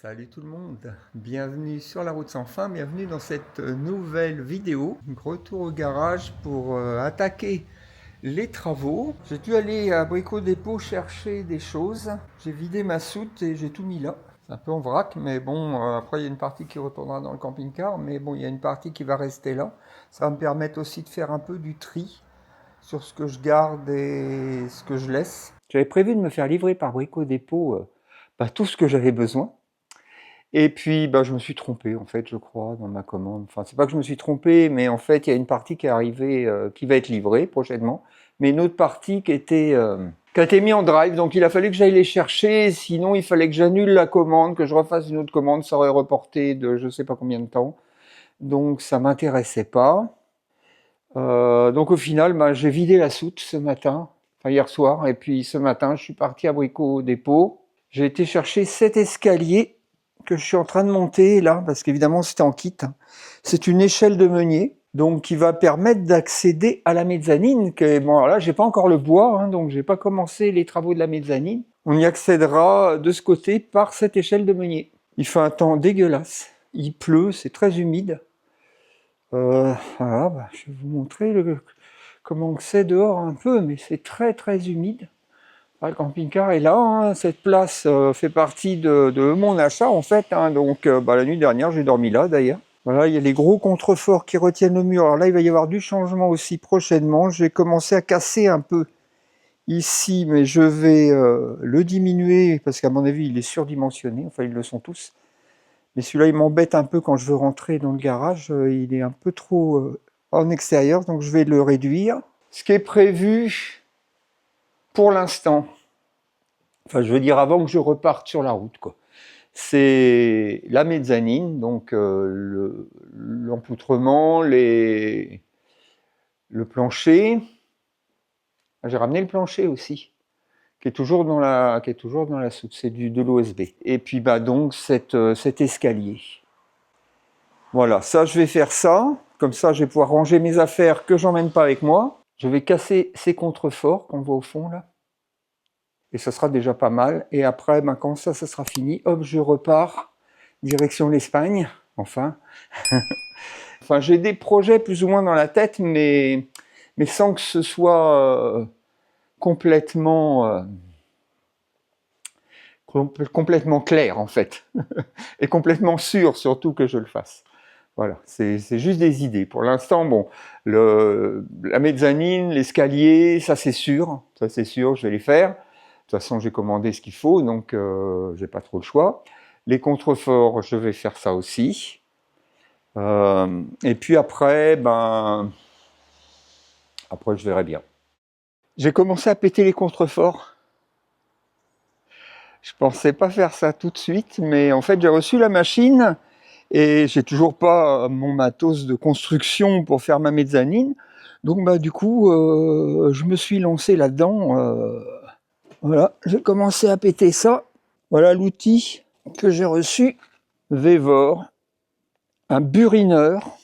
Salut tout le monde, bienvenue sur la route sans fin, bienvenue dans cette nouvelle vidéo. Retour au garage pour attaquer les travaux. J'ai dû aller à Brico Dépôt chercher des choses. J'ai vidé ma soute et j'ai tout mis là. C'est un peu en vrac, mais bon, après il y a une partie qui retournera dans le camping-car, mais bon, il y a une partie qui va rester là. Ça va me permettre aussi de faire un peu du tri sur ce que je garde et ce que je laisse. J'avais prévu de me faire livrer par Brico Dépôt tout ce que j'avais besoin. Et puis, je me suis trompé, en fait, je crois, dans ma commande. Enfin, c'est pas que je me suis trompé, mais en fait, il y a une partie qui est arrivée, qui va être livrée prochainement, mais une autre partie qui a été mise en drive. Donc, il a fallu que j'aille les chercher. Sinon, il fallait que j'annule la commande, que je refasse une autre commande. Ça aurait reporté de je sais pas combien de temps. Donc, ça m'intéressait pas. Donc, au final, j'ai vidé la soute ce matin, enfin hier soir, et puis ce matin, je suis parti à Brico Dépôt. J'ai été chercher 7 escaliers que je suis en train de monter là, parce qu'évidemment c'était en kit. C'est une échelle de meunier, donc qui va permettre d'accéder à la mezzanine. Bon, alors là, j'ai pas encore le bois, donc j'ai pas commencé les travaux de la mezzanine. On y accédera de ce côté par cette échelle de meunier. Il fait un temps dégueulasse, il pleut, c'est très humide. Voilà, je vais vous montrer comment c'est dehors un peu, mais c'est très très humide. Le camping-car est là, cette place fait partie de mon achat en fait, donc la nuit dernière j'ai dormi là d'ailleurs. Voilà, il y a les gros contreforts qui retiennent le mur. Alors là il va y avoir du changement aussi prochainement. J'ai commencé à casser un peu ici, mais je vais le diminuer parce qu'à mon avis il est surdimensionné, enfin ils le sont tous. Mais celui-là il m'embête un peu quand je veux rentrer dans le garage, il est un peu trop en extérieur, donc je vais le réduire. Ce qui est prévu pour l'instant, enfin je veux dire avant que je reparte sur la route, quoi, c'est la mezzanine, donc l'empoutrement, le plancher. J'ai ramené le plancher aussi, qui est toujours dans la soute, c'est de l'OSB. Et puis donc cet escalier. Voilà, ça je vais faire ça, comme ça je vais pouvoir ranger mes affaires que j'emmène pas avec moi. Je vais casser ces contreforts qu'on voit au fond là. Et ça sera déjà pas mal. Et après, quand ça sera fini, hop, je repars direction l'Espagne, enfin. Enfin, j'ai des projets plus ou moins dans la tête, mais sans que ce soit complètement clair, en fait. Et complètement sûr, surtout, que je le fasse. Voilà, c'est juste des idées. Pour l'instant, bon, la mezzanine, l'escalier, ça c'est sûr, je vais les faire. De toute façon, j'ai commandé ce qu'il faut, donc j'ai pas trop le choix. Les contreforts, je vais faire ça aussi. Et puis après, après je verrai bien. J'ai commencé à péter les contreforts. Je pensais pas faire ça tout de suite, mais en fait, j'ai reçu la machine et j'ai toujours pas mon matos de construction pour faire ma mezzanine. Donc du coup, je me suis lancé là-dedans. Voilà, j'ai commencé à péter ça. Voilà l'outil que j'ai reçu. Vévor, un burineur.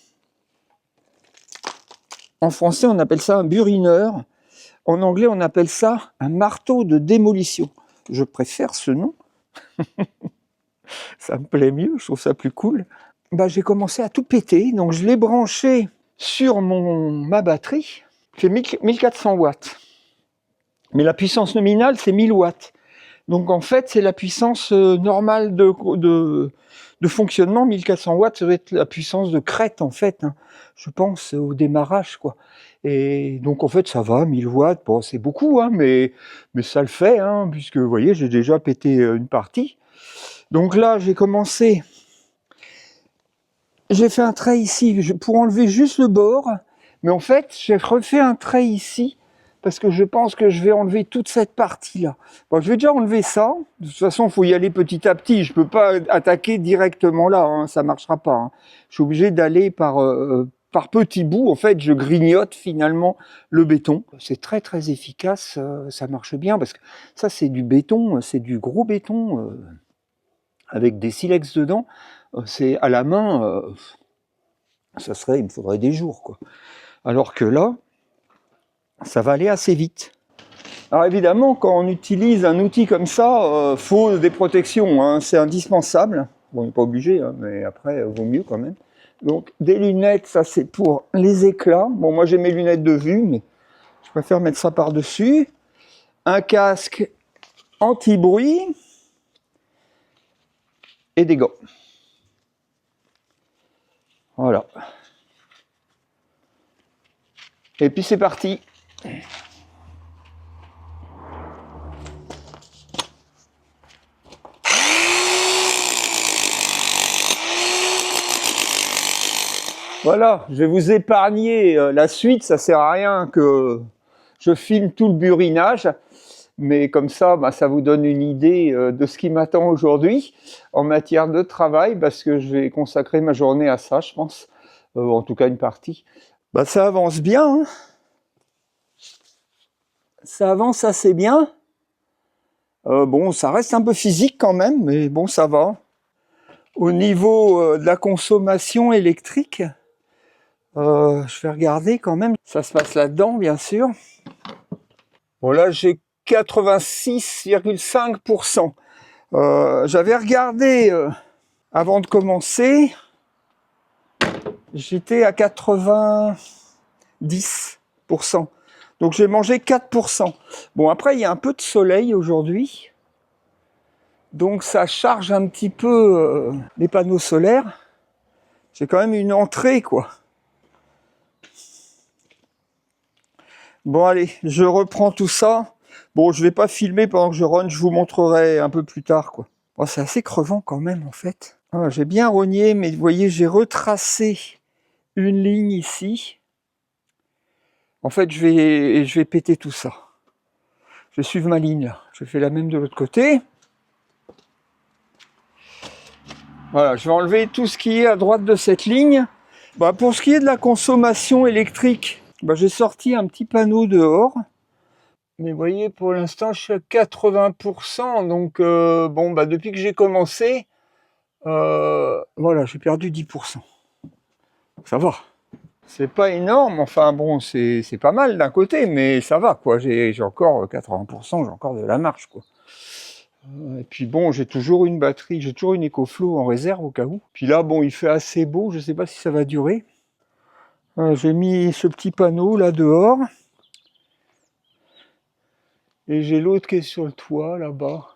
En français, on appelle ça un burineur. En anglais, on appelle ça un marteau de démolition. Je préfère ce nom. Ça me plaît mieux, je trouve ça plus cool. J'ai commencé à tout péter, donc je l'ai branché sur ma batterie. C'est 1400 watts. Mais la puissance nominale, c'est 1000 watts. Donc en fait, c'est la puissance normale de fonctionnement. 1400 watts, ça va être la puissance de crête, en fait. Je pense au démarrage, quoi. Et donc en fait, ça va, 1000 watts, bon, c'est beaucoup, mais ça le fait, puisque vous voyez, j'ai déjà pété une partie. Donc là, j'ai fait un trait ici pour enlever juste le bord, mais en fait, j'ai refait un trait ici parce que je pense que je vais enlever toute cette partie-là. Bon, je vais déjà enlever ça. De toute façon, il faut y aller petit à petit. Je peux pas attaquer directement là, ça marchera pas. Je suis obligé d'aller par petits bouts. En fait, je grignote finalement le béton. C'est très très efficace, ça marche bien parce que ça, c'est du béton, c'est du gros béton avec des silex dedans. C'est à la main, il me faudrait des jours, quoi. Alors que là, ça va aller assez vite. Alors évidemment, quand on utilise un outil comme ça, faut des protections, hein, c'est indispensable. Bon, on n'est pas obligé, hein, mais après, vaut mieux quand même. Donc des lunettes, ça c'est pour les éclats. Bon, moi j'ai mes lunettes de vue, mais je préfère mettre ça par-dessus. Un casque anti-bruit et des gants. Voilà. Et puis c'est parti. Voilà, je vais vous épargner la suite, ça sert à rien que je filme tout le burinage, mais comme ça, bah, ça vous donne une idée de ce qui m'attend aujourd'hui en matière de travail, parce que je vais consacrer ma journée à ça, je pense, en tout cas une partie. Bah, ça avance bien, hein. Ça avance assez bien. Bon, ça reste un peu physique quand même, mais bon, ça va. Au niveau de la consommation électrique, je vais regarder quand même. Ça se passe là-dedans, bien sûr. Bon, là, j'ai 86,5%. J'avais regardé avant de commencer. J'étais à 90%. Donc, j'ai mangé 4%. Bon, après, il y a un peu de soleil aujourd'hui. Donc, ça charge un petit peu les panneaux solaires. J'ai quand même une entrée, quoi. Bon, allez, je reprends tout ça. Bon, je vais pas filmer pendant que je run, je vous montrerai un peu plus tard, quoi. Oh, c'est assez crevant quand même, en fait. Ah, j'ai bien rogné, mais vous voyez, j'ai retracé une ligne ici. En fait, je vais péter tout ça. Je vais suivre ma ligne, là. Je fais la même de l'autre côté. Voilà, je vais enlever tout ce qui est à droite de cette ligne. Bah, pour ce qui est de la consommation électrique, bah, j'ai sorti un petit panneau dehors. Mais vous voyez, pour l'instant, je suis à 80%. Donc, bon, bah, depuis que j'ai commencé, voilà, j'ai perdu 10%. Ça va. C'est pas énorme, enfin bon, c'est pas mal d'un côté, mais ça va, quoi. J'ai encore 80%, j'ai encore de la marge, quoi. Et puis bon, j'ai toujours une batterie, j'ai toujours une EcoFlow en réserve au cas où. Puis là, bon, il fait assez beau, je sais pas si ça va durer. J'ai mis ce petit panneau là dehors. Et j'ai l'autre qui est sur le toit, là-bas.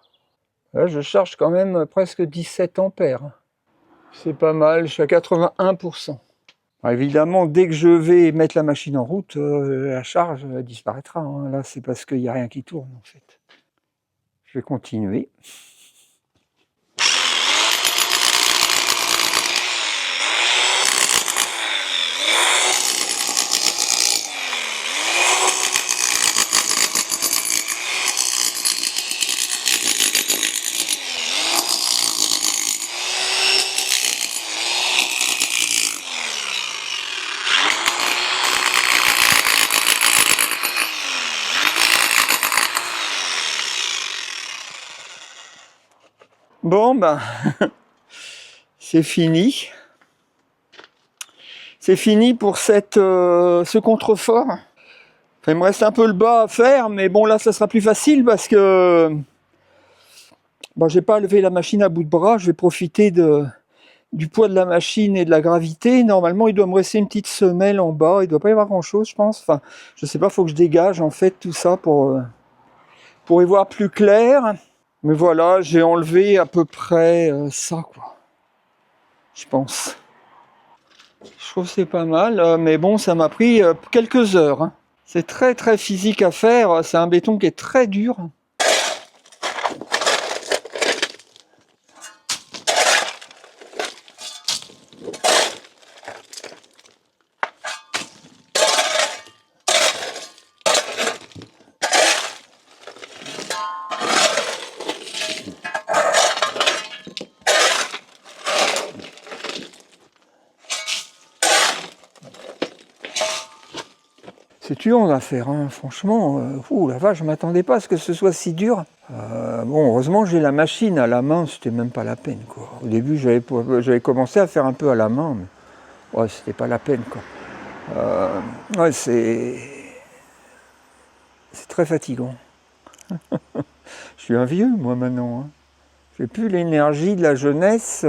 Là, je charge quand même presque 17 ampères. C'est pas mal, je suis à 81%. Alors évidemment, dès que je vais mettre la machine en route, la charge disparaîtra, hein. Là, c'est parce qu'il n'y a rien qui tourne, en fait. Je vais continuer. Bon, ben, c'est fini. C'est fini pour ce contrefort. Enfin, il me reste un peu le bas à faire, mais bon, là, ça sera plus facile parce que bon, j'ai pas levé la machine à bout de bras. Je vais profiter du poids de la machine et de la gravité. Normalement, il doit me rester une petite semelle en bas. Il doit pas y avoir grand-chose, je pense. Enfin, je sais pas, faut que je dégage, en fait, tout ça pour y voir plus clair. Mais voilà, j'ai enlevé à peu près ça, quoi. Je pense. Je trouve que c'est pas mal, mais bon, ça m'a pris quelques heures, hein. C'est très très physique à faire, c'est un béton qui est très dur. C'est tuant à faire, hein. Franchement, la vache, je m'attendais pas à ce que ce soit si dur. Bon, heureusement j'ai la machine à la main, c'était même pas la peine, quoi. Au début, j'avais commencé à faire un peu à la main, mais ouais, c'était pas la peine, quoi. Ouais, c'est très fatigant. Je suis un vieux, moi, maintenant. Hein. J'ai plus l'énergie de la jeunesse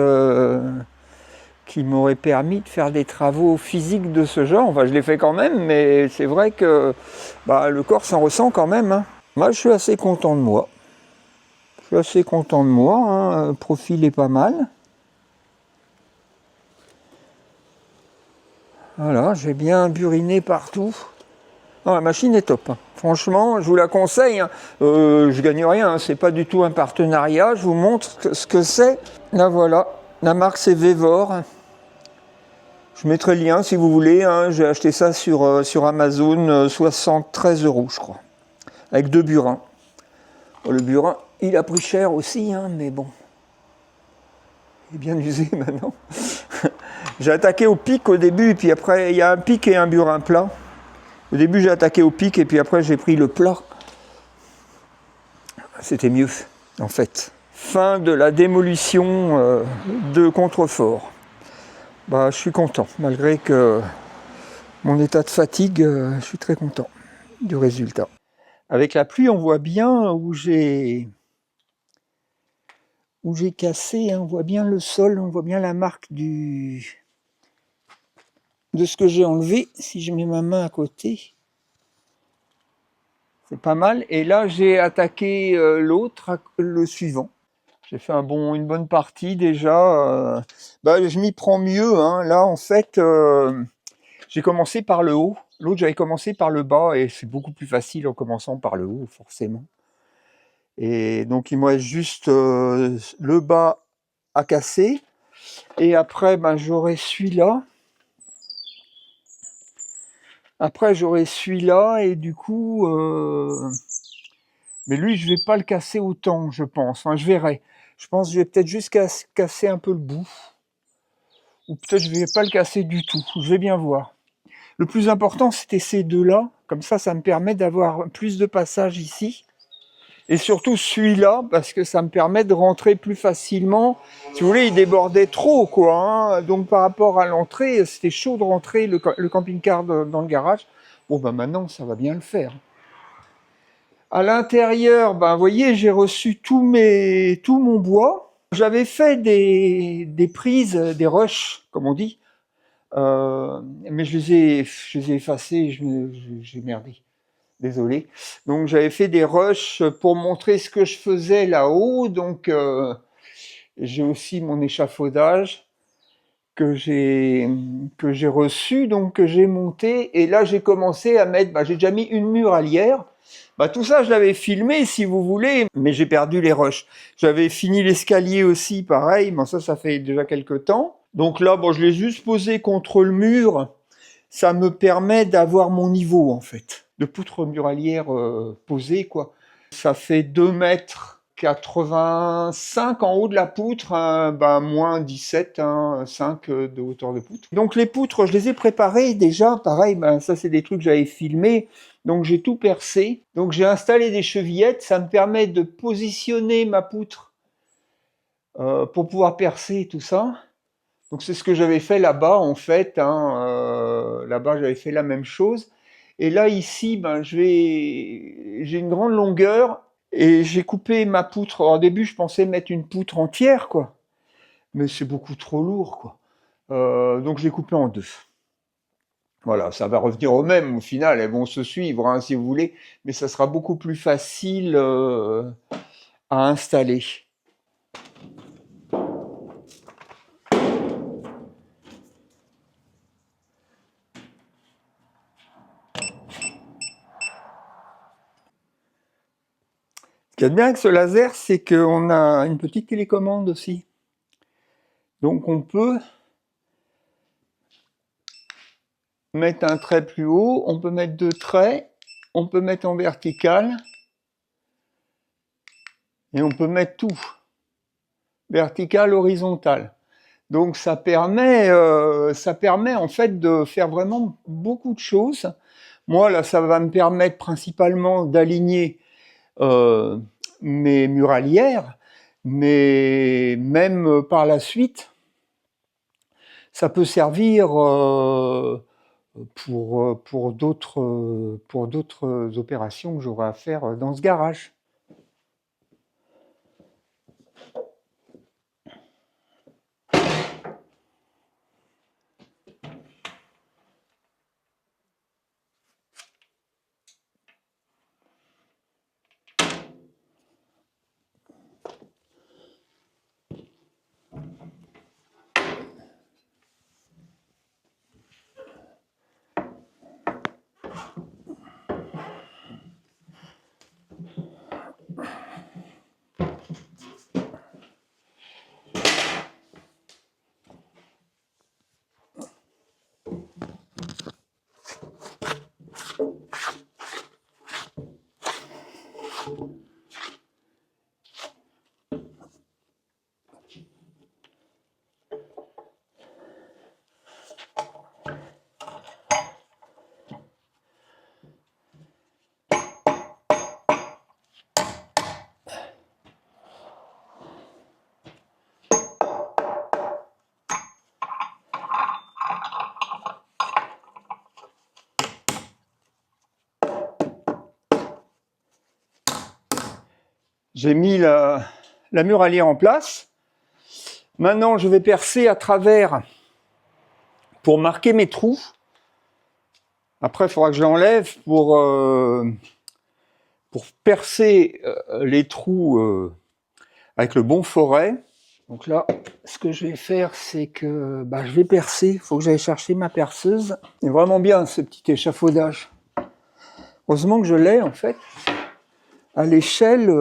qui m'aurait permis de faire des travaux physiques de ce genre. Enfin, je l'ai fait quand même, mais c'est vrai que le corps s'en ressent quand même. Hein. Moi, je suis assez content de moi. Je suis assez content de moi. Hein. Le profil est pas mal. Voilà, j'ai bien buriné partout. Non, la machine est top. Hein. Franchement, je vous la conseille. Hein. Je gagne rien, hein. C'est pas du tout un partenariat. Je vous montre ce que c'est. Là, voilà. La marque, c'est Vevor. Je mettrai le lien si vous voulez. Hein. J'ai acheté ça sur Amazon, 73 €, je crois. Avec 2 burins. Le burin, il a pris cher aussi, hein, mais bon. Il est bien usé maintenant. J'ai attaqué au pic au début, et puis après, il y a un pic et un burin plat. Au début, j'ai attaqué au pic, et puis après, j'ai pris le plat. C'était mieux, en fait. Fin de la démolition de contreforts. Je suis content, malgré que mon état de fatigue, je suis très content du résultat. Avec la pluie, on voit bien où j'ai cassé, hein, on voit bien le sol, on voit bien la marque de ce que j'ai enlevé. Si je mets ma main à côté, c'est pas mal. Et là, j'ai attaqué le suivant. J'ai fait une bonne partie déjà. Je m'y prends mieux. Hein. Là, en fait, j'ai commencé par le haut. L'autre, j'avais commencé par le bas et c'est beaucoup plus facile en commençant par le haut, forcément. Et donc, il me reste juste le bas à casser. Et après, j'aurai celui-là. Après, j'aurai celui-là et du coup... Mais lui, je vais pas le casser autant, je pense. Enfin, je verrai. Je pense que je vais peut-être juste casser un peu le bout. Ou peut-être je vais pas le casser du tout. Je vais bien voir. Le plus important, c'était ces deux-là. Comme ça me permet d'avoir plus de passages ici. Et surtout celui-là, parce que ça me permet de rentrer plus facilement. Si vous voulez, il débordait trop, quoi. Hein. Donc par rapport à l'entrée, c'était chaud de rentrer le camping-car dans le garage. Bon, maintenant, ça va bien le faire. À l'intérieur, vous voyez, j'ai reçu tout mon bois. J'avais fait des prises, des rushs, comme on dit. Mais je les ai effacés, j'ai merdé. Désolé. Donc j'avais fait des rushs pour montrer ce que je faisais là-haut. Donc j'ai aussi mon échafaudage que j'ai reçu, donc que j'ai monté. Et là j'ai commencé à mettre, j'ai déjà mis une muralière. Tout ça je l'avais filmé si vous voulez, mais j'ai perdu les rushs. J'avais fini l'escalier aussi, pareil, mais ça fait déjà quelques temps. Donc là, je l'ai juste posé contre le mur. Ça me permet d'avoir mon niveau, en fait, de poutre muralière posée, quoi. Ça fait 2,85 m en haut de la poutre, hein, moins 17, hein, 5 de hauteur de poutre. Donc les poutres, je les ai préparées déjà, pareil, ça c'est des trucs que j'avais filmés, donc j'ai tout percé. Donc j'ai installé des chevillettes, ça me permet de positionner ma poutre pour pouvoir percer tout ça. Donc c'est ce que j'avais fait là-bas en fait. Hein, là-bas j'avais fait la même chose. Et là ici, j'ai une grande longueur et j'ai coupé ma poutre. Alors, au début je pensais mettre une poutre entière quoi, mais c'est beaucoup trop lourd quoi. Donc je l'ai coupé en deux. Voilà, ça va revenir au même au final. Elles vont se suivre hein, si vous voulez, mais ça sera beaucoup plus facile à installer. Ce qu'il y a de bien avec ce laser, c'est qu'on a une petite télécommande aussi. Donc on peut mettre un trait plus haut, on peut mettre 2 traits, on peut mettre en vertical, et on peut mettre tout, vertical, horizontal. Donc ça permet en fait de faire vraiment beaucoup de choses. Moi là, ça va me permettre principalement d'aligner mes muralières, mais même par la suite, ça peut servir pour d'autres opérations que j'aurai à faire dans ce garage. J'ai mis la muralière en place. Maintenant, je vais percer à travers pour marquer mes trous. Après, il faudra que je l'enlève pour percer les trous avec le bon forêt. Donc là, ce que je vais faire, c'est que je vais percer. Il faut que j'aille chercher ma perceuse. C'est vraiment bien ce petit échafaudage. Heureusement que je l'ai en fait. À l'échelle,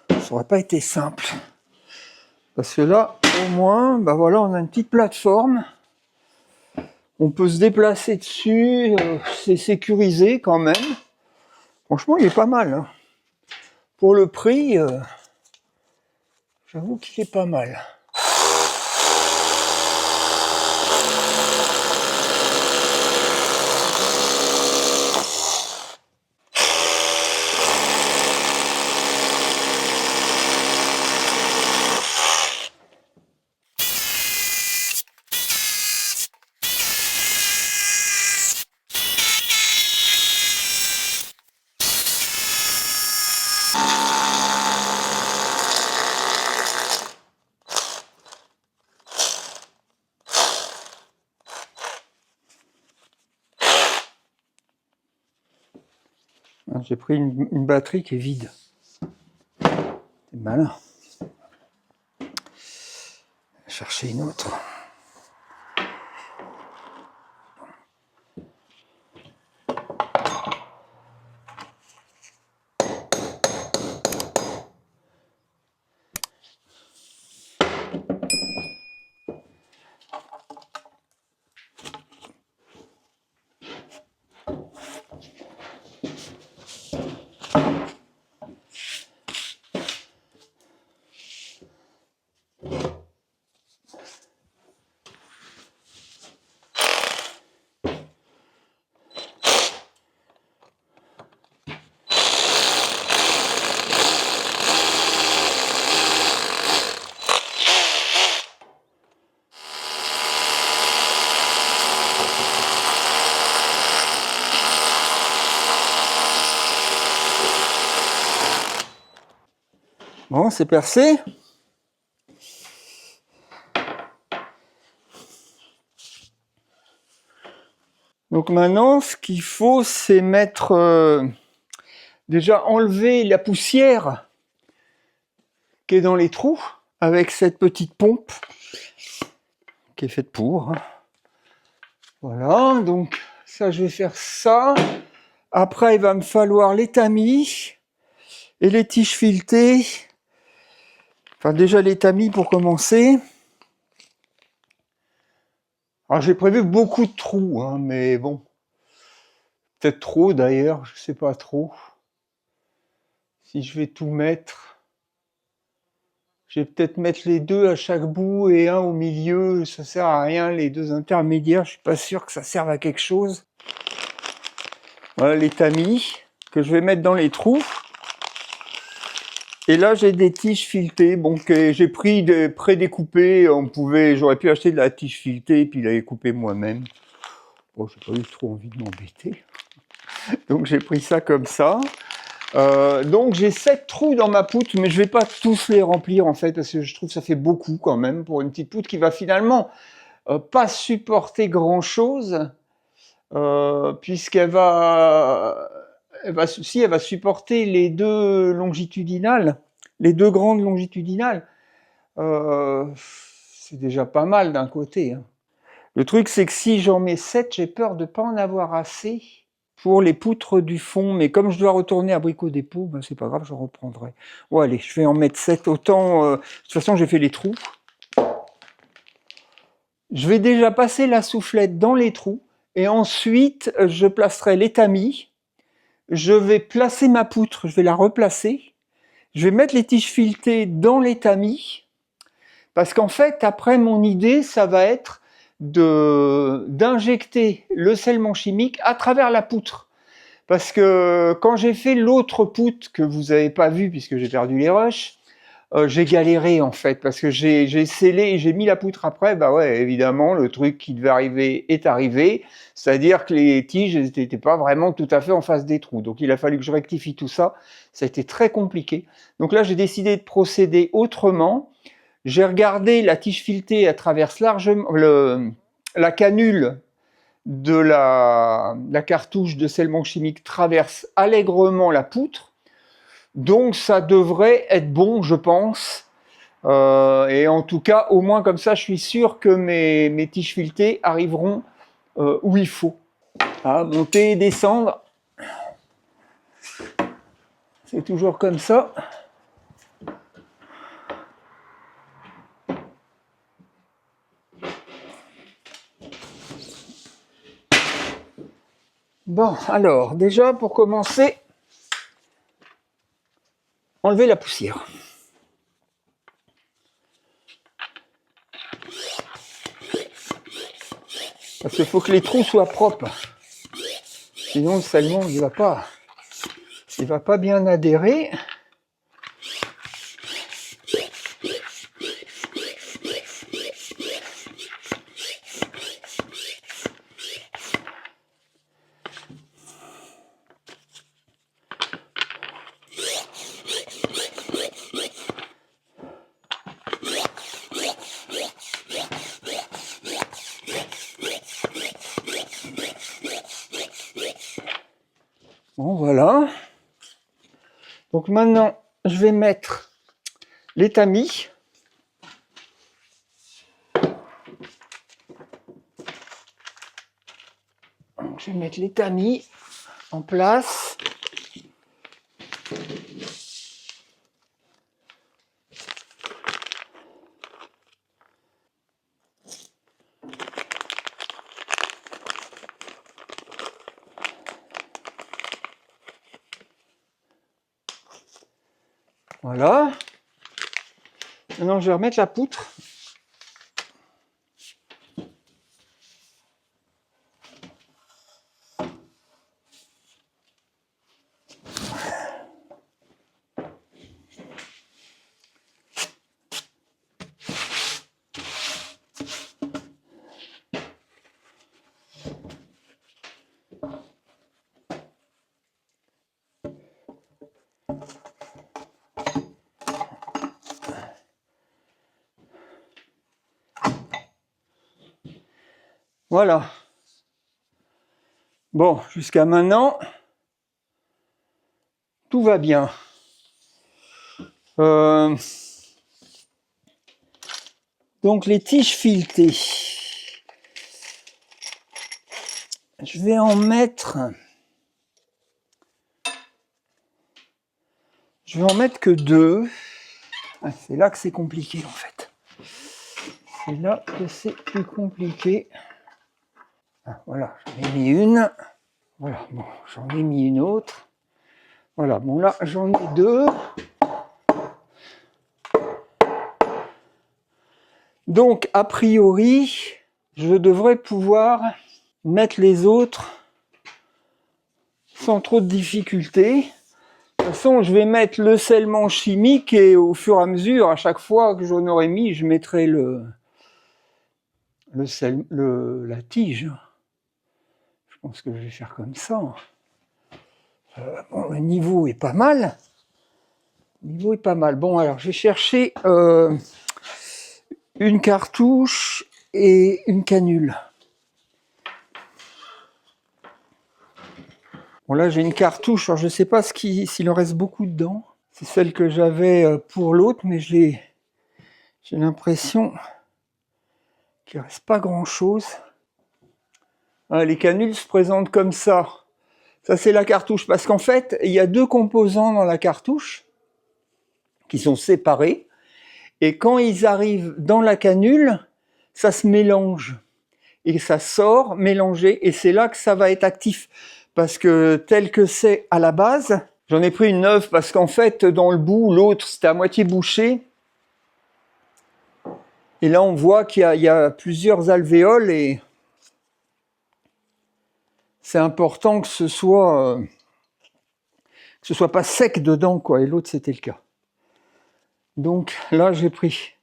ça n'aurait pas été simple. Parce que là, au moins, voilà, on a une petite plateforme. On peut se déplacer dessus. C'est sécurisé quand même. Franchement, il est pas mal. Hein. Pour le prix, j'avoue qu'il est pas mal. J'ai pris une batterie qui est vide. C'est malin. Chercher une autre. Bon, c'est percé. Donc maintenant, ce qu'il faut, c'est mettre... déjà enlever la poussière qui est dans les trous avec cette petite pompe qui est faite pour. Voilà, donc ça, je vais faire ça. Après, il va me falloir les tamis et les tiges filetées. Enfin, déjà les tamis pour commencer. Alors, j'ai prévu beaucoup de trous, hein, mais bon. Peut-être trop d'ailleurs, je sais pas trop. Si je vais tout mettre, je vais peut-être mettre les deux à chaque bout et un au milieu. Ça sert à rien, les deux intermédiaires. Je suis pas sûr que ça serve à quelque chose. Voilà les tamis que je vais mettre dans les trous. Et là, j'ai des tiges filetées, bon, que j'ai pris prédécoupées. J'aurais pu acheter de la tige filetée et puis la découper moi-même. Bon, j'ai pas eu trop envie de m'embêter. Donc, j'ai pris ça comme ça. Donc, j'ai 7 trous dans ma poutre, mais je vais pas tous les remplir, en fait, parce que je trouve que ça fait beaucoup, quand même, pour une petite poutre qui va finalement pas supporter grand-chose, puisqu'elle va... Elle va supporter les deux longitudinales, les deux grandes longitudinales. C'est déjà pas mal d'un côté. Hein. Le truc, c'est que si j'en mets 7, j'ai peur de ne pas en avoir assez pour les poutres du fond. Mais comme je dois retourner à Brico Dépôt, c'est pas grave, je reprendrai. Bon, allez, je vais en mettre 7 autant. De toute façon, j'ai fait les trous. Je vais déjà passer la soufflette dans les trous. Et ensuite, je placerai les tamis. Je vais placer ma poutre, je vais la replacer. Je vais mettre les tiges filetées dans les tamis. Parce qu'en fait, après, mon idée, ça va être d'injecter le scellement chimique à travers la poutre. Parce que quand j'ai fait l'autre poutre, que vous n'avez pas vu puisque j'ai perdu les rushs, j'ai galéré en fait, parce que j'ai scellé, j'ai mis la poutre après, bah ouais, évidemment, le truc qui devait arriver est arrivé, c'est-à-dire que les tiges n'étaient pas vraiment tout à fait en face des trous, donc il a fallu que je rectifie tout ça, ça a été très compliqué. Donc là, j'ai décidé de procéder autrement, j'ai regardé la tige filetée, elle traverse largement, la canule de la cartouche de scellement chimique traverse allègrement la poutre, donc ça devrait être bon, je pense. Et en tout cas, au moins comme ça, je suis sûr que mes tiges filetées arriveront où il faut. À monter et descendre, c'est toujours comme ça. Bon, alors, déjà, pour commencer, enlever la poussière. Parce qu'il faut que les trous soient propres. Sinon, le scellement, il va pas bien adhérer. Bon, voilà. Donc maintenant, je vais mettre les tamis. Donc, je vais mettre les tamis en place. Voilà. Maintenant, je vais remettre la poutre. Voilà. Bon, jusqu'à maintenant, tout va bien. Donc les tiges filetées. Je vais en mettre... Je vais en mettre que 2. C'est là que c'est compliqué en fait. C'est là que c'est plus compliqué. Voilà, j'en ai mis une. Voilà, bon, j'en ai mis une autre. Voilà, bon là, j'en ai 2. Donc, a priori, je devrais pouvoir mettre les autres sans trop de difficulté. De toute façon, je vais mettre le scellement chimique et au fur et à mesure, à chaque fois que j'en aurai mis, je mettrai la tige. Je pense que je vais faire comme ça. Bon, le niveau est pas mal. Le niveau est pas mal. Bon, alors, j'ai cherché une cartouche et une canule. Bon, là, j'ai une cartouche. Alors, je ne sais pas s'il en reste beaucoup dedans. C'est celle que j'avais pour l'autre, mais j'ai l'impression qu'il ne reste pas grand-chose. Ah, les canules se présentent comme ça. Ça, c'est la cartouche. Parce qu'en fait, il y a 2 composants dans la cartouche qui sont séparés. Et quand ils arrivent dans la canule, ça se mélange. Et ça sort mélangé. Et c'est là que ça va être actif. Parce que tel que c'est à la base, j'en ai pris une neuve parce qu'en fait, dans le bout, l'autre, c'était à moitié bouché. Et là, on voit qu'il y a plusieurs alvéoles et c'est important que ce soit pas sec dedans, quoi. Et l'autre, c'était le cas. Donc là, j'ai pris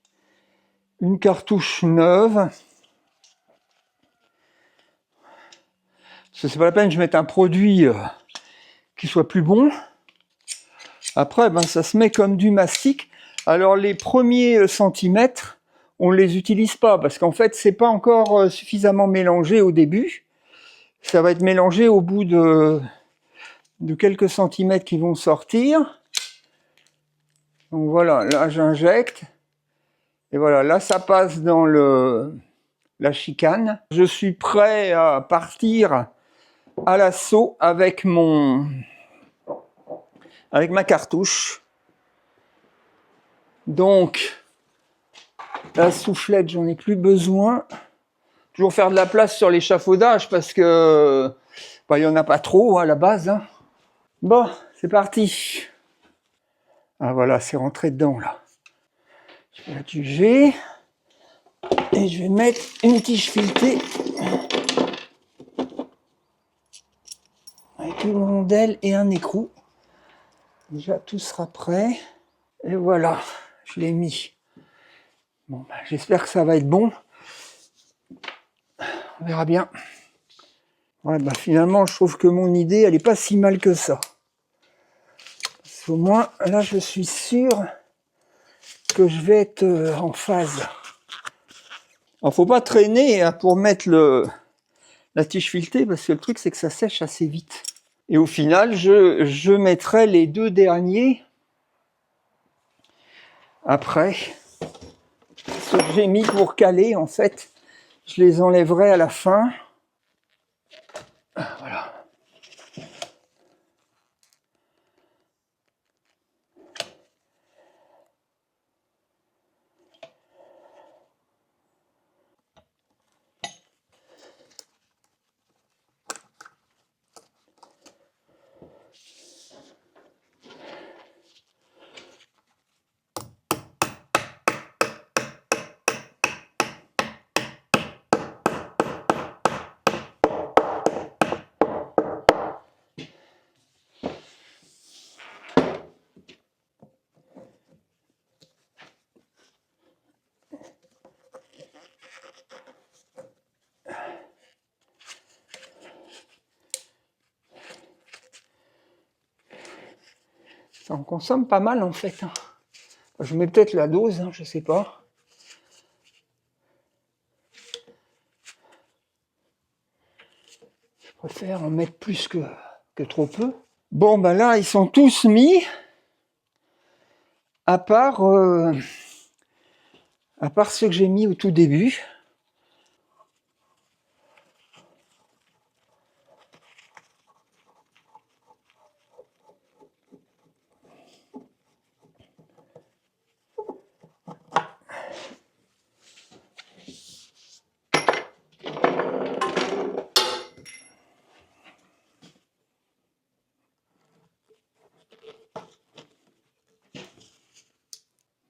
une cartouche neuve. C'est pas la peine que je mette un produit qui soit plus bon. Après, ben, ça se met comme du mastic. Alors les premiers centimètres, on les utilise pas parce qu'en fait, c'est pas encore suffisamment mélangé au début. Ça va être mélangé au bout de quelques centimètres qui vont sortir. Donc voilà, là j'injecte. Et voilà, là ça passe dans la chicane. Je suis prêt à partir à l'assaut avec ma cartouche. Donc, la soufflette, j'en ai plus besoin. Toujours faire de la place sur l'échafaudage parce que il y en a pas trop à la base. Hein. Bon, c'est parti. Ah voilà, c'est rentré dedans là. Je vais la tuer et je vais mettre une tige filetée avec une rondelle et un écrou. Déjà tout sera prêt. Et voilà, je l'ai mis. Bon, ben, j'espère que ça va être bon. On verra bien. Ouais, ben, finalement, je trouve que mon idée, elle est pas si mal que ça. Parce qu'au moins, là, je suis sûr que je vais être en phase. Alors, faut pas traîner hein, pour mettre la tige filetée, parce que le truc, c'est que ça sèche assez vite. Et au final, je mettrai les deux derniers après. Ce que j'ai mis pour caler, en fait, je les enlèverai à la fin. Voilà. Ça en consomme pas mal en fait. Je mets peut-être la dose, hein, je sais pas. Je préfère en mettre plus que trop peu. Bon ben là ils sont tous mis, à part ceux que j'ai mis au tout début.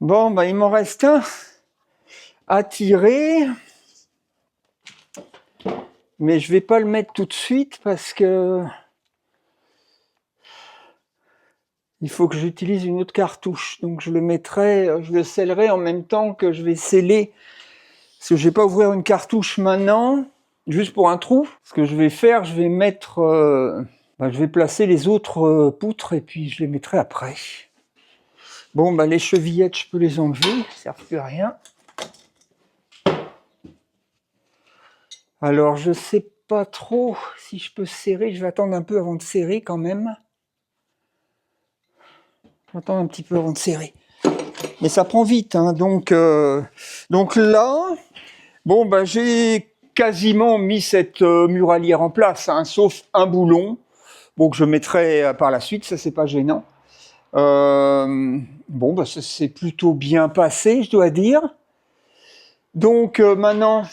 Bon, ben il m'en reste un à tirer. Mais je vais pas le mettre tout de suite parce que il faut que j'utilise une autre cartouche. Donc je le scellerai en même temps que je vais sceller. Parce que je vais pas ouvrir une cartouche maintenant, juste pour un trou. Ce que je vais faire, je vais mettre... je vais placer les autres poutres et puis je les mettrai après. Bon, ben les chevillettes, je peux les enlever, elles ne servent plus à rien. Alors, je sais pas trop si je peux serrer. Je vais attendre un peu avant de serrer quand même. Je vais attendre un petit peu avant de serrer. Mais ça prend vite, hein. Donc là, bon, ben j'ai quasiment mis cette muralière en place, hein, sauf un boulon. Bon, que je mettrai par la suite, ça c'est pas gênant. Bon, ben ça s'est plutôt bien passé, je dois dire. Donc maintenant,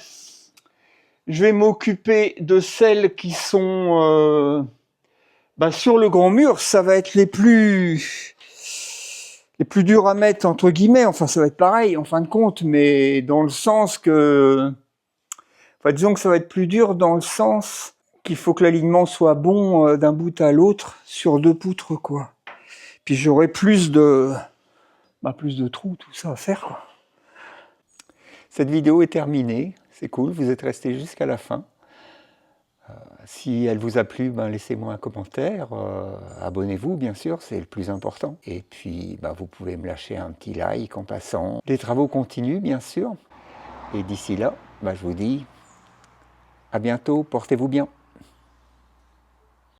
je vais m'occuper de celles qui sont sur le grand mur. Ça va être les plus durs à mettre entre guillemets. Enfin, ça va être pareil en fin de compte, mais dans le sens que, enfin, disons que ça va être plus dur dans le sens qu'il faut que l'alignement soit bon d'un bout à l'autre sur deux poutres, quoi. Puis j'aurai plus de plus de trous, tout ça à faire, quoi. Cette vidéo est terminée, c'est cool, vous êtes resté jusqu'à la fin. Si elle vous a plu, laissez-moi un commentaire, abonnez-vous bien sûr, c'est le plus important. Et puis vous pouvez me lâcher un petit like en passant. Les travaux continuent bien sûr. Et d'ici là, je vous dis à bientôt, portez-vous bien.